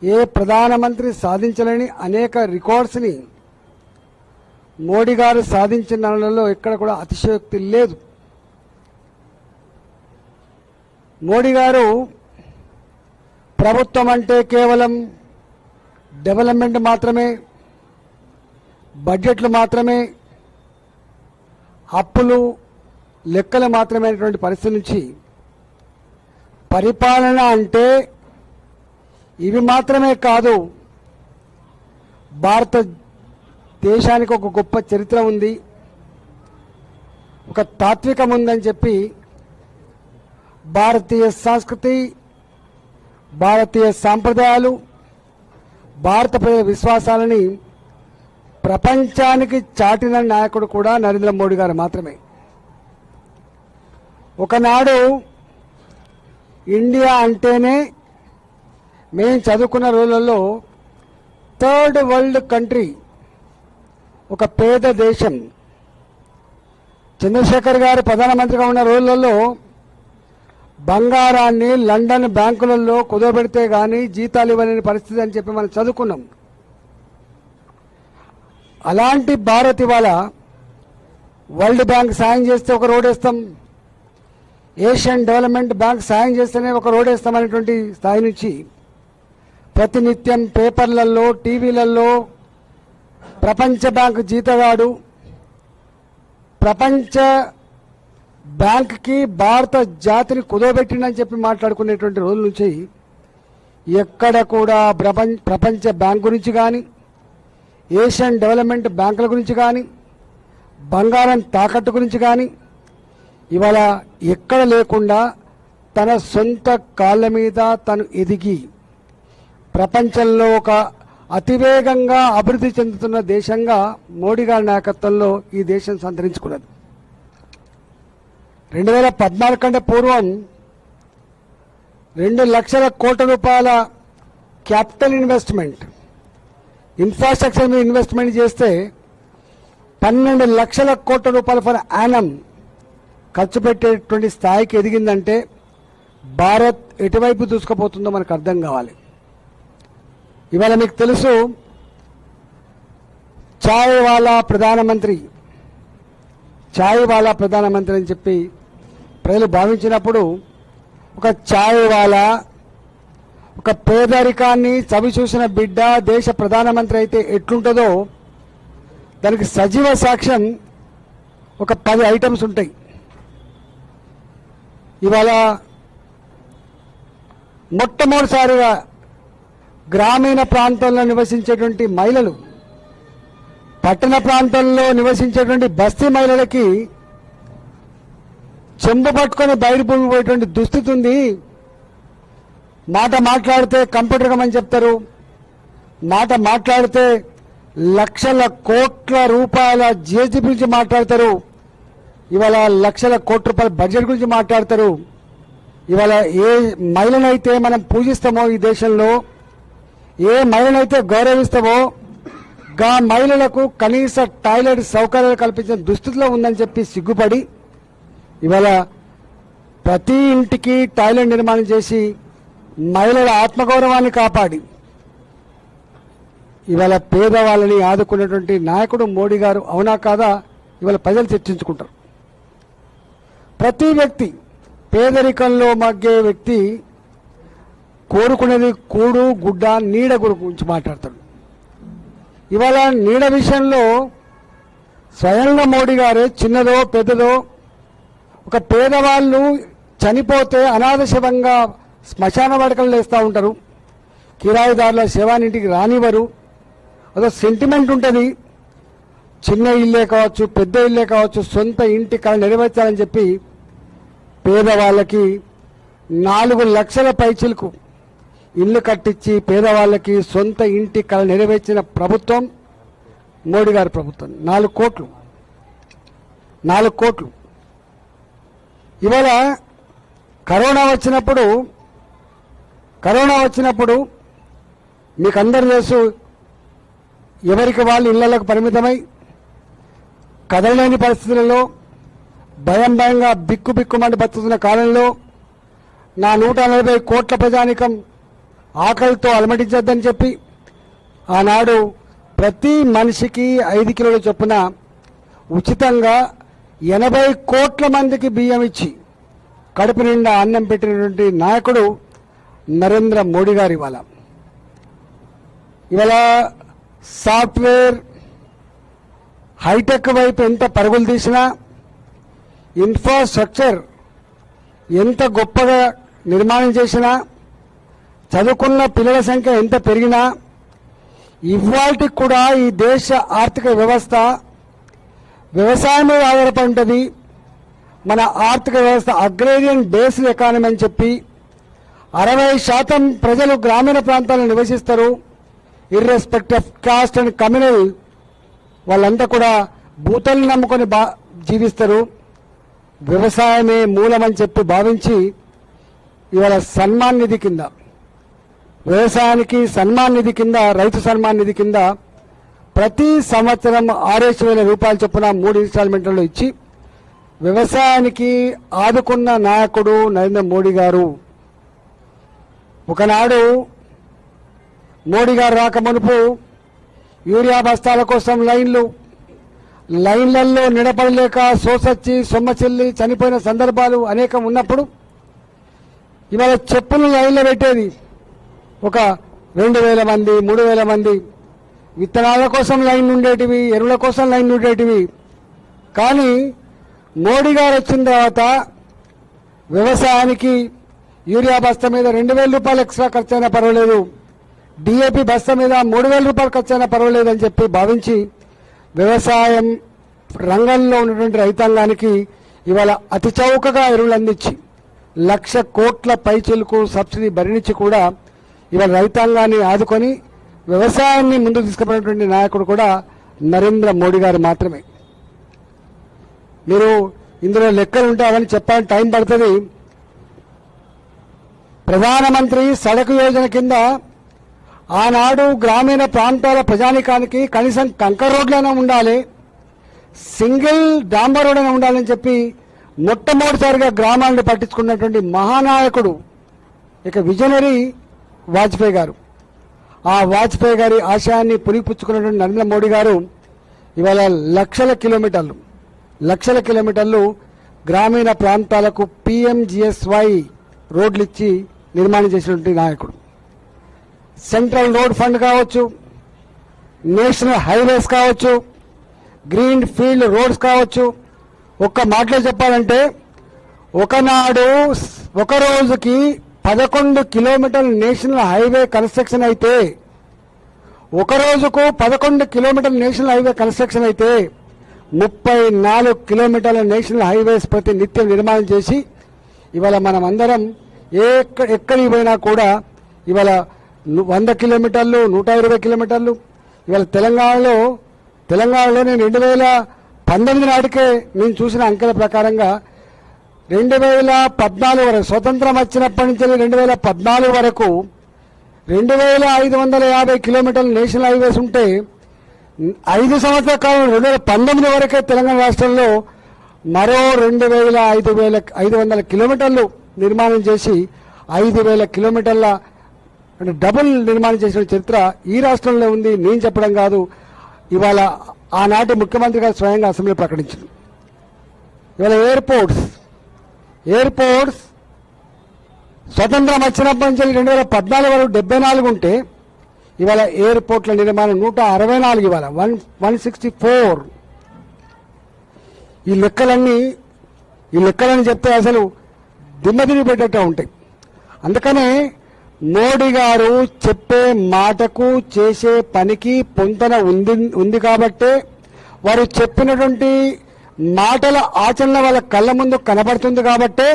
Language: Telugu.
ఏ ప్రధానమంత్రి సాధించలేని అనేక రికార్డ్స్ని మోడీ గారు సాధించిన దానిలో ఎక్కడ కూడా అతిశయోక్తి లేదు. మోడీ గారు ప్రభుత్వం అంటే కేవలం డెవలప్మెంట్ మాత్రమే, బడ్జెట్లు మాత్రమే, అప్పులు లెక్కలు మాత్రమే అనేటువంటి పరిస్థితి నుంచి పరిపాలన అంటే ఇవి మాత్రమే కాదు, భారతదేశానికి ఒక గొప్ప చరిత్ర ఉంది, ఒక తాత్వికం ఉందని చెప్పి భారతీయ సంస్కృతి, భారతీయ సాంప్రదాయాలు, భారత ప్రజల విశ్వాసాలని ప్రపంచానికి చాటిన నాయకుడు కూడా నరేంద్ర మోడీ గారు మాత్రమే. ఒకనాడు ఇండియా అంటేనే మేము చదువుకున్న రోజులలో థర్డ్ వరల్డ్ కంట్రీ, ఒక పేద దేశం. చంద్రశేఖర్ గారు ప్రధానమంత్రిగా ఉన్న రోజులలో బంగారాన్ని లండన్ బ్యాంకులలో కుదవబెడితే కానీ జీతాలు ఇవ్వలేని పరిస్థితి అని చెప్పి మనం చదువుకున్నాం. అలాంటి భారత్ ఇవాళ వరల్డ్ బ్యాంక్ సాయం చేస్తే ఒక రోడ్ వేస్తాం, ఏషియన్ డెవలప్మెంట్ బ్యాంక్ సాయం చేస్తేనే ఒక రోడ్ వేస్తామనేటువంటి స్థాయి నుంచి ప్రతినిత్యం పేపర్లలో, టీవీలలో ప్రపంచ బ్యాంక్ జీతగాడు, ప్రపంచ బ్యాంక్కి భారత జాతిని కుదవబెట్టిందని చెప్పి మాట్లాడుకునేటువంటి రోజుల నుంచి ఎక్కడ కూడా ప్రపంచ బ్యాంక్ గురించి కానీ, ఏషియన్ డెవలప్మెంట్ బ్యాంకుల గురించి కానీ, బంగారం తాకట్టు గురించి కానీ ఇవాళ ఎక్కడ లేకుండా తన సొంత కాళ్ళ మీద తను ఎదిగి ప్రపంచంలో ఒక అతివేగంగా అభివృద్ధి చెందుతున్న దేశంగా మోడీ గారి నాయకత్వంలో ఈ దేశం సంతరించుకున్నది. 2014 కంటే పూర్వం 2 లక్షల కోట్ల రూపాయల క్యాపిటల్ ఇన్వెస్ట్మెంట్, ఇన్ఫ్రాస్ట్రక్చర్ మీద ఇన్వెస్ట్మెంట్ చేస్తే 12 లక్షల కోట్ల రూపాయల ఫర్ యానం ఖర్చు పెట్టేటువంటి స్థాయికి ఎదిగిందంటే భారత్ ఎటువైపు దూసుకుపోతుందో మనకు అర్థం కావాలి. ఇవాళ మీకు తెలుసు, చాయ్ వాలా ప్రధానమంత్రి అని చెప్పి ప్రజలు భావించినప్పుడు ఒక చాయ్ వాలా, ఒక పేదరికాన్ని చవి చూసిన బిడ్డ దేశ ప్రధానమంత్రి అయితే ఎట్లుంటుందో దానికి సజీవ సాక్ష్యం ఒక 10 ఐటమ్స్ ఉంటాయి. ఇవాళ మొట్టమొదటిసారిగా గ్రామీణ ప్రాంతాల్లో నివసించేటువంటి మహిళలు, పట్టణ ప్రాంతాల్లో నివసించేటువంటి బస్తీ మహిళలకి చెంబు పట్టుకొని బయట పోయేటువంటి దుస్థితి ఉంది. మాట మాట్లాడితే కంప్యూటర్ కమని చెప్తారు, మాట మాట్లాడితే లక్షల కోట్ల రూపాయల జిఎస్టీ గురించి మాట్లాడతారు, ఇవాళ లక్షల కోట్ల రూపాయల బడ్జెట్ గురించి మాట్లాడతారు. ఇవాళ ఏ మహిళనైతే మనం పూజిస్తామో ఈ దేశంలో, ఏ మహిళనైతే గౌరవిస్తామో గా మహిళలకు కనీస టాయిలెట్ సౌకర్యాలు కల్పించిన దుస్థితిలో ఉందని చెప్పి సిగ్గుపడి ఇవాళ ప్రతి ఇంటికి టాయిలెట్ నిర్మాణం చేసి మహిళల ఆత్మగౌరవాన్ని కాపాడి ఇవాళ పేదవాళ్ళని ఆదుకునేటువంటి నాయకుడు మోడీ గారు. అవునా కాదా ఇవాళ ప్రజలు చర్చించుకుంటారు. ప్రతి వ్యక్తి, పేదరికంలో మగ్గే వ్యక్తి కోరుకునేది కూడు, గుడ్డ, నీడ గురించి మాట్లాడతాడు. ఇవాళ నీడ విషయంలో స్వయంగా మోడీ గారే చిన్నదో పెద్దదో ఒక పేదవాళ్ళు చనిపోతే అనాథ శవంగా శ్మశాన వాడకలు వేస్తూ ఉంటారు, కిరాయిదారుల శవాన్నింటికి రానివ్వరు. అదో సెంటిమెంట్ ఉంటుంది. చిన్న ఇల్లే కావచ్చు, పెద్ద ఇల్లే కావచ్చు, సొంత ఇంటి కళ నెరవేర్చాలని చెప్పి పేదవాళ్ళకి 4 లక్షల పైచిలకు ఇల్లు కట్టించి పేదవాళ్ళకి సొంత ఇంటి కళ నెరవేర్చిన ప్రభుత్వం మోడీ గారి ప్రభుత్వం. 4 కోట్లు. ఇవాళ కరోనా వచ్చినప్పుడు మీకు అందరూ తెలుసు, ఎవరికి వాళ్ళు ఇళ్లకు పరిమితమై కదలలేని పరిస్థితులలో భయంగా బిక్కుమంటూ బతుకుతున్న కాలంలో నా 140 కోట్ల ప్రజానికం ఆకలితో అలమటించొద్దని చెప్పి ఆనాడు ప్రతి మనిషికి 5 కిలోల చొప్పున ఉచితంగా 80 కోట్ల మందికి బియ్యం ఇచ్చి కడుపు నిండా అన్నం పెట్టినటువంటి నాయకుడు నరేంద్ర మోడీ గారు. ఇవాళ సాఫ్ట్వేర్ హైటెక్ వైపు ఎంత పరుగులు తీసినా, ఇన్ఫ్రాస్ట్రక్చర్ ఎంత గొప్పగా నిర్మాణం చేసినా, చదువుకున్న పిల్లల సంఖ్య ఎంత పెరిగినా, ఇవాళకి కూడా ఈ దేశ ఆర్థిక వ్యవస్థ వ్యవసాయం మీద ఆధారపడి ఉంటుంది. మన ఆర్థిక వ్యవస్థ అగ్రేరియన్ బేస్డ్ ఎకానమీ అని చెప్పి 60% ప్రజలు గ్రామీణ ప్రాంతాల్లో నివసిస్తారు. ఇర్రెస్పెక్ట్ ఆఫ్ కాస్ట్ అండ్ కమ్యూనల్ వాళ్ళంతా కూడా భూతల్ని నమ్ముకొని జీవిస్తారు. వ్యవసాయమే మూలమని చెప్పి భావించి ఇవాళ సన్మాన్ నిధి కింద, వ్యవసాయానికి సన్మాన్ నిధి కింద, రైతు సన్మాన్ నిధి కింద ప్రతి సంవత్సరం 6,000 రూపాయల చొప్పున 3 ఇన్స్టాల్మెంట్లలో ఇచ్చి వ్యవసాయానికి ఆదుకున్న నాయకుడు నరేంద్ర మోడీ గారు. ఒకనాడు మోడీ గారు రాక మునుపు యూరియా బస్తాల కోసం లైన్లలో నిలబడలేక సోసొచ్చి సొమ్మచెల్లి చనిపోయిన సందర్భాలు అనేకం ఉన్నప్పుడు ఇవాళ చెప్పులు లైన్లో పెట్టేది ఒక 2,000 మంది, 3,000 మంది. విత్తనాల కోసం లైన్ ఉండేటివి, ఎరువుల కోసం లైన్ ఉండేటివి. కానీ మోడీ గారు వచ్చిన తర్వాత వ్యవసాయానికి యూరియా బస్తా మీద 2,000 రూపాయలు ఎక్స్ట్రా ఖర్చు అయినా పర్వాలేదు, డిఏపి బస్తా మీద 3,000 రూపాయలు ఖర్చు అయినా పర్వాలేదు అని చెప్పి భావించి వ్యవసాయం రంగంలో ఉన్నటువంటి రైతాంగానికి ఇవాళ అతి చౌకగా ఎరువులు అందించి 1,00,000 కోట్ల పైచిలకు సబ్సిడీ భరించి కూడా ఇవాళ రైతాంగాన్ని ఆదుకొని వ్యవసాయాన్ని ముందుకు తీసుకుపోయినటువంటి నాయకుడు కూడా నరేంద్ర మోడీ గారు మాత్రమే. మీరు ఇందులో లెక్కలు ఉంటే అవన్నీ చెప్పాలని టైం పడుతుంది. ప్రధానమంత్రి సడక్ యోజన కింద ఆనాడు గ్రామీణ ప్రాంతాల ప్రజానికానికి కనీసం కంకర్ రోడ్లైనా ఉండాలి, సింగిల్ డాంబర్ రోడ్ అయినా ఉండాలని చెప్పి మొట్టమొదటిసారిగా గ్రామాలను పట్టించుకున్నటువంటి మహానాయకుడు ఇక విజనరీ వాజ్పేయి గారు. ఆ వాజ్పేయి గారి ఆశయాన్ని పులిపుచ్చుకున్నటువంటి నరేంద్ర మోడీ గారు ఇవాళ లక్షల కిలోమీటర్లు గ్రామీణ ప్రాంతాలకు PMGSY రోడ్లు ఇచ్చి నిర్మాణం చేసినటువంటి నాయకుడు. సెంట్రల్ రోడ్ ఫండ్ కావచ్చు, నేషనల్ హైవేస్ కావచ్చు, గ్రీన్ ఫీల్డ్ రోడ్స్ కావచ్చు. ఒక్క మాటలో చెప్పాలంటే ఒకనాడు ఒక రోజుకి 11 కిలోమీటర్ల నేషనల్ హైవే కన్స్ట్రక్షన్ అయితే, ఒక రోజుకు 11 కిలోమీటర్ల నేషనల్ హైవే కన్స్ట్రక్షన్ అయితే 34 కిలోమీటర్ల నేషనల్ హైవేస్ ప్రతి నిత్యం నిర్మాణం చేసి ఇవాళ మనం అందరం ఎక్కడికి పోయినా కూడా ఇవాళ 100 కిలోమీటర్లు, 120 కిలోమీటర్లు. ఇవాళ తెలంగాణలో నేను 2019 నాటికే నేను చూసిన అంకెల ప్రకారంగా 2014 వరకు, స్వతంత్రం వచ్చినప్పటి నుంచి 2014 వరకు 2,550 కిలోమీటర్ల నేషనల్ హైవేస్ ఉంటే 5 సంవత్సరాల కాలం 2019 వరకే తెలంగాణ రాష్ట్రంలో మరో 2,500 కిలోమీటర్లు నిర్మాణం చేసి 5,000 కిలోమీటర్ల అంటే డబుల్ నిర్మాణం చేసిన చరిత్ర ఈ రాష్ట్రంలో ఉంది. నేను చెప్పడం కాదు, ఇవాళ ఆనాటి ముఖ్యమంత్రి గారు స్వయంగా అసెంబ్లీ ప్రకటించింది. ఇవాళ ఎయిర్పోర్ట్స్ స్వతంత్రం వచ్చినప్పటి నుంచి 2014 వరకు 74 ఉంటే ఇవాళ ఎయిర్పోర్ట్ల నిర్మాణం 164, ఇవాళ 164. ఈ లెక్కలన్నీ చెప్తే అసలు దిమ్మదిరి పెట్టేట్టు ఉంటాయి. అందుకనే మోడీ గారు చెప్పే మాటకు చేసే పనికి పొంతన ఉంది కాబట్టే, వారు చెప్పినటువంటి మాటల ఆచరణ వాళ్ళ కళ్ళ ముందు కనబడుతుంది కాబట్టే